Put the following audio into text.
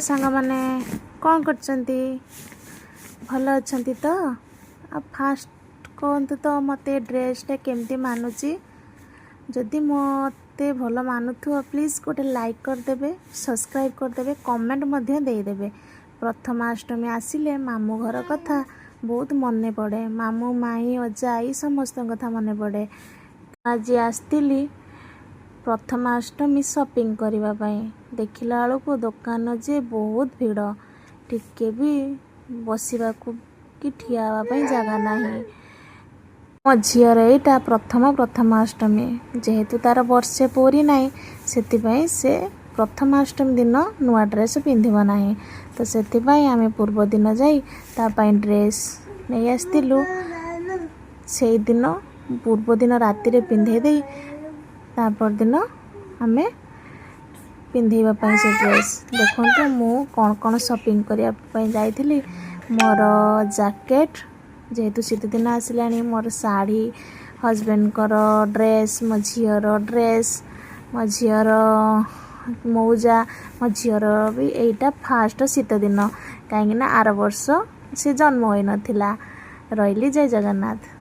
सांग मैंने कौन करचंती भल अच्छंती तो आ फास्ट कहतु तो मत ड्रेसटा केमती मानुची जदि मते भल मानुथु प्लीज़ गोटे लाइक करदे सब्सक्राइब करदे कमेंट देदेवे। प्रथमाष्टमी आसिले मामू घर कथा बहुत मन पड़े मामू माई अजा आई समस्त कथा मन पड़े। आज आसती प्रथमाष्टमी शॉपिंग करने देखला बेलू दुकान जे बहुत भीड़ टिके भी बसवा कि ठिया जगह नहीं। मो झीर यहाँ प्रथमाष्टमी जेहेतु तार वर्षे पूरी नाई से प्रथमाष्टमी दिन नुआ ड्रेस पिंधिब ना तो से आम पूर्व दिन जाई ड्रेस नहीं आसलु से दिन पूर्व दिन राति पिंधे दे तापर दिन आम पिंधेवाई से ड्रेस देखो मु कौन कौन शॉपिंग करने जाइली। मोर जैकेट जेहेतु शीत दिन आसला मोर शाढ़ी हजबैंड ड्रेस मो झीर ड्रेस मो झीर मौजा मो झीर भी यहीटा फास्ट शीत दिन कहीं आर वर्ष से जन्म हो नाला। रही जय जगन्नाथ।